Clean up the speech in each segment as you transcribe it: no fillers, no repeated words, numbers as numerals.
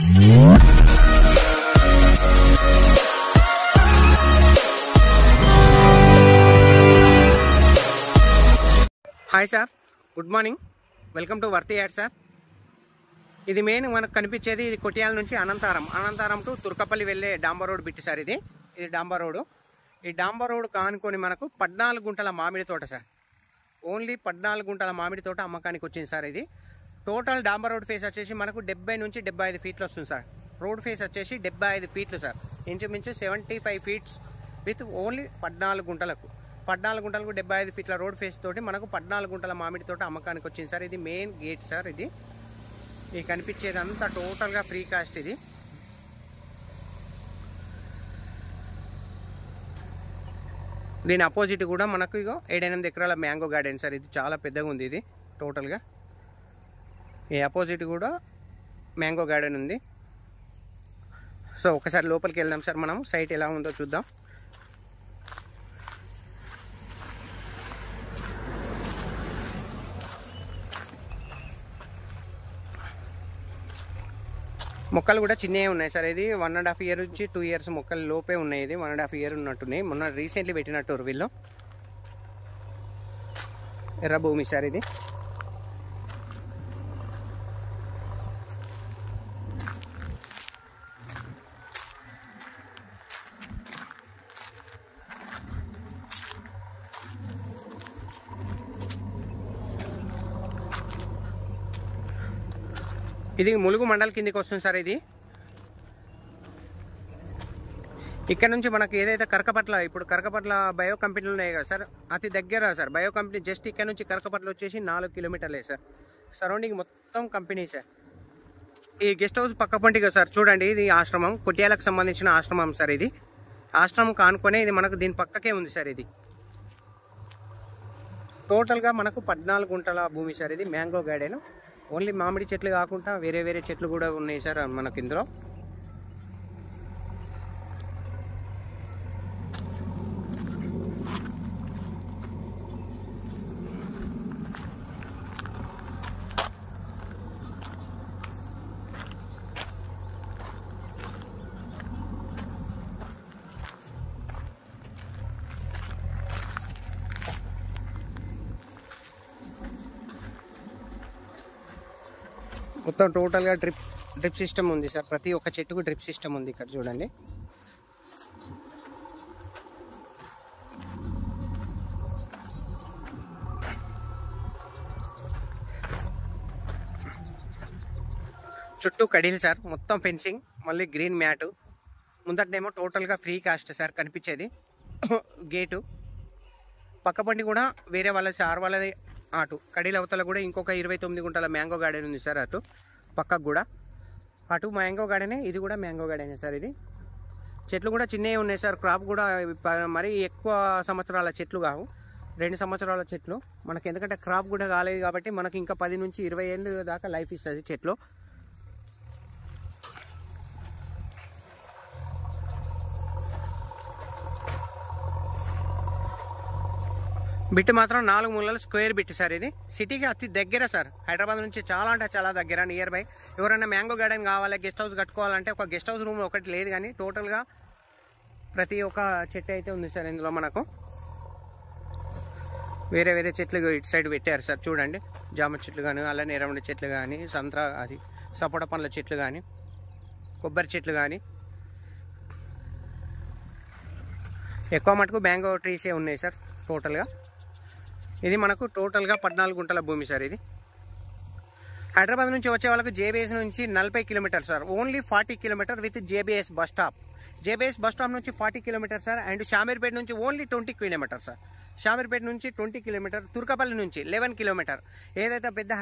Hi sir, good morning. Welcome to worthy ad sir. ఇది main మనకు కనిపించేది ఇది కొట్యాల నుంచి అనంతారం టు తుర్కపల్లి వెళ్ళే డాంబర్ రోడ్ బిట్టి సార్. ఇది డాంబర్ రోడ్. ఈ డాంబర్ రోడ్ కానుకొని మనకు 14 గుంటల మామిడి తోట సార్. ఓన్లీ 14 గుంటల మామిడి తోట అమ్మకానికి వచ్చింది సార్. ఇది టోటల్ డాంబర్ రోడ్ ఫేస్ వచ్చేసి మనకు 70 నుంచి 75 ఫీట్లు వస్తుంది సార్. రోడ్ ఫేస్ వచ్చేసి 75 ఫీట్లు సార్. ఇంచుమించు 75 ఫీట్స్ విత్ ఓన్లీ 14 గుంటలకు 75 ఫీట్ల రోడ్ ఫేస్ తోటి మనకు 14 గుంటల మామిడి తోట అమ్మకానికి వచ్చింది సార్. ఇది మెయిన్ గేట్ సార్. ఇది కనిపించేది అంతా టోటల్గా ఫ్రీ కాస్ట్. ఇది దీని అపోజిట్ కూడా మనకు 7-8 ఎకరాల మ్యాంగో గార్డెన్ సార్. ఇది చాలా పెద్దగా ఉంది. ఇది టోటల్గా ఈ అపోజిట్ కూడా మ్యాంగో గార్డెన్ ఉంది. సో ఒకసారి లోపలికి వెళ్దాం సార్. మనం సైట్ ఎలా ఉందో చూద్దాం. మొక్కలు కూడా చిన్నవి ఉన్నాయి సార్. ఇది 1.5 ఇయర్ నుంచి 2 ఇయర్స్ మొక్కలు లోపే ఉన్నాయి. ఇది 1.5 ఇయర్ ఉన్నట్టున్నాయి. మొన్న రీసెంట్లీ పెట్టినట్టు వీళ్ళు. ఎర్ర భూమి సార్. ఇది ఇది ములుగు మండల్ కిందికి వస్తుంది సార్. ఇది ఇక్కడ నుంచి మనకు ఏదైతే కరకపట్ల, ఇప్పుడు కరకపట్ల బయో కంపెనీలు ఉన్నాయి కదా సార్, అతి దగ్గర సార్. బయో కంపెనీ జస్ట్ ఇక్కడ నుంచి కరకపట్ల వచ్చేసి 4 కిలోమీటర్లే సార్. సరౌండింగ్ మొత్తం కంపెనీ సార్. ఈ గెస్ట్ హౌస్ పక్క పొంటిగా సార్ చూడండి. ఇది ఆశ్రమం, కొట్యాలకు సంబంధించిన ఆశ్రమం సార్. ఇది ఆశ్రమం కానుకొనే ఇది మనకు దీని పక్కకే ఉంది సార్. ఇది టోటల్గా మనకు 14 గుంటల భూమి సార్. ఇది మ్యాంగో గార్డెన్. ఓన్లీ మామిడి చెట్లు కాకుండా వేరే వేరే చెట్లు కూడా ఉన్నాయి సార్ మనకి ఇందులో. మొత్తం టోటల్గా డ్రిప్ సిస్టమ్ ఉంది సార్. ప్రతి ఒక్క చెట్టుకు డ్రిప్ సిస్టమ్ ఉంది. ఇక్కడ చూడండి. చుట్టూ కడీలు సార్. మొత్తం ఫెన్సింగ్, మళ్ళీ గ్రీన్ మ్యాటు. ముందటనేమో టోటల్గా ఫ్రీ కాస్ట్ సార్ కనిపించేది. గేటు పక్కపండి కూడా వేరే వాళ్ళది సార్, వాళ్ళది. అటు కడీల అవతల కూడా ఇంకొక 29 గుంటల మ్యాంగో గార్డెన్ ఉంది సార్. అటు పక్కకు కూడా అటు మ్యాంగో గార్డెనే, ఇది కూడా మ్యాంగో గార్డెనే సార్. ఇది చెట్లు కూడా చిన్నవి ఉన్నాయి సార్. క్రాప్ కూడా మరీ ఎక్కువ సంవత్సరాల చెట్లు కావు, 2 సంవత్సరాల చెట్లు మనకి. ఎందుకంటే క్రాప్ కూడా కాలేదు కాబట్టి మనకి ఇంకా 10 నుంచి 20 ఏళ్ళు దాకా లైఫ్ ఇస్తుంది చెట్లు. బిట్ మాత్రం 4 మూలల స్క్వేర్ బిట్ సార్. ఇది సిటీకి అతి దగ్గర సార్. హైదరాబాద్ నుంచి చాలా అంటే చాలా దగ్గర, నియర్ బై. ఎవరైనా మ్యాంగో గార్డెన్ కావాలి, గెస్ట్ హౌస్ కట్టుకోవాలంటే ఒక గెస్ట్ హౌస్ రూమ్ ఒకటి లేదు, కానీ టోటల్గా ప్రతి ఒక్క చెట్టు అయితే ఉంది సార్ ఇందులో. మనకు వేరే వేరే చెట్లు ఇటు సైడ్ పెట్టారు సార్. చూడండి, జామ చెట్లు కానీ, అల్ల నేరముండ చెట్లు కానీ, సపోటా పండ్ల చెట్లు కానీ, కొబ్బరి చెట్లు కానీ, ఎక్కువ మటుకు మ్యాంగో ట్రీసే ఉన్నాయి సార్ టోటల్గా. ఇది మనకు టోటల్గా 14 గుంటల భూమి సార్. ఇది హైదరాబాద్ నుంచి వచ్చే వాళ్ళకు జేబీఎస్ నుంచి 40 kilometre sir. Only 40 kilometre with JBS bus stop. JBS bus stop నుంచి 40 కిలోమీటర్ సార్. అండ్ షామీర్పేట నుంచి ఓన్లీ 20 కిలోమీటర్ సార్. షామీర్పేట నుంచి 20 కిలోమీటర్. తుర్కపల్లి నుంచి 11 కిలోమీటర్. ఏదైతే పెద్ద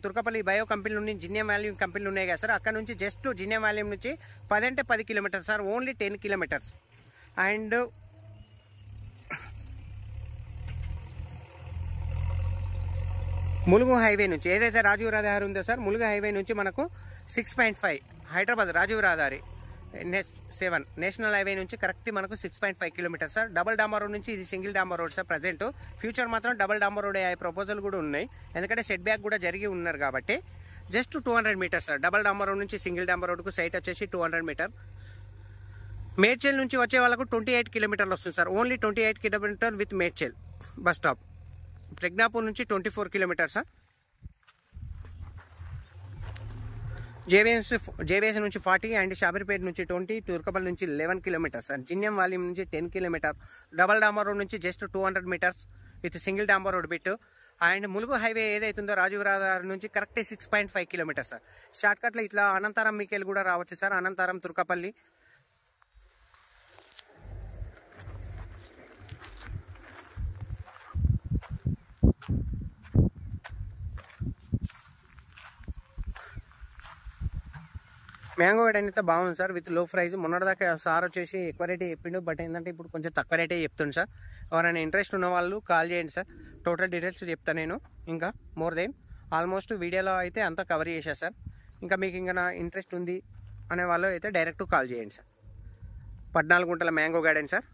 తుర్కపల్లి బయో కంపెనీలు ఉన్నాయి, జినియం వాల్యూమ్ కంపెనీలు ఉన్నాయి కదా సార్, అక్కడ నుంచి జస్ట్ జినియం వాల్యూమ్ నుంచి 10 అంటే 10 kilometre sir. Only 10 kilometres. And Mulugu highway నుంచి ఏదైతే రాజీవ్ రహదారి ఉందో సార్, ములుగు హైవే నుంచి మనకు 6.5 హైదరాబాద్ రాజీవ్ రహదారి 7 నేషనల్ హైవే నుంచి కరెక్ట్ మనకు 6.5 కిలోమీటర్ సార్. డబల్ డాంబర్ రోడ్ నుంచి ఇది సింగిల్ డాంబర్ రోడ్ సార్. ప్రజెంట్ ఫ్యూచర్ మాత్రం డబల్ డాంబర్ రోడ్ అయ్యే ప్రపోజల్ కూడా ఉన్నాయి, ఎందుకంటే సెట్ బ్యాక్ కూడా జరిగి ఉన్నారు కాబట్టి జస్ట్ 200 మీటర్స్ సార్. డబల్ డాంబర్ రోడ్ నుంచి సింగిల్ డాంబర్ రోడ్కు సైట్ వచ్చేసి 200 మీటర్. మేడ్చల్ నుంచి వచ్చే వాళ్ళకు 28 కిలోమీటర్లు వస్తుంది sir. Only 28 kilometre with Medchal bus stop. Pragnapur నుంచి 24 కిలోమీటర్స్ సార్. జేవీఎస్ నుంచి 40 అండ్ షాబీర్పేట నుంచి 20, తుర్కపల్లి నుంచి 11 కిలోమీటర్స్ సార్. జిన్యం వాల్యూమ్ నుంచి 10 కిలోమీటర్. డబల్ డాంబర్ రోడ్ నుంచి జస్ట్ 200 మీటర్స్ విత్ సింగిల్ డాంబర్ road bit. And Mulugu highway ఏదైతుందో రాజీవ్ రహదారి నుంచి కరెక్ట్ 6.5 కిలోమీటర్స్ సార్. షార్ట్కట్లో ఇట్లా అనంతరం మీకెళ్ళి కూడా రావచ్చు సార్. అనంతరం తుర్కపల్లి. మ్యాంగో వేడ్ అయితే బాగుంది సార్, విత్ లో ప్రైస్. మొన్నటిదాకా సార్ వచ్చేసి ఎక్కువ రేటే చెప్పిండు, బట్ ఏంటంటే ఇప్పుడు కొంచెం తక్కువ రేటే చెప్తుంది సార్. ఎవరైనా ఇంట్రెస్ట్ ఉన్న వాళ్ళు కాల్ చేయండి సార్. టోటల్ డీటెయిల్స్ చెప్తాను నేను. ఇంకా మోర్ దెన్ ఆల్మోస్ట్ వీడియోలో అయితే అంతా కవర్ చేశా సార్. ఇంకా మీకు ఇంకా నా ఇంట్రెస్ట్ ఉంది అనే వాళ్ళు అయితే డైరెక్ట్ కాల్ చేయండి సార్. 14 గుంటల మ్యాంగో గార్డెన్ సార్.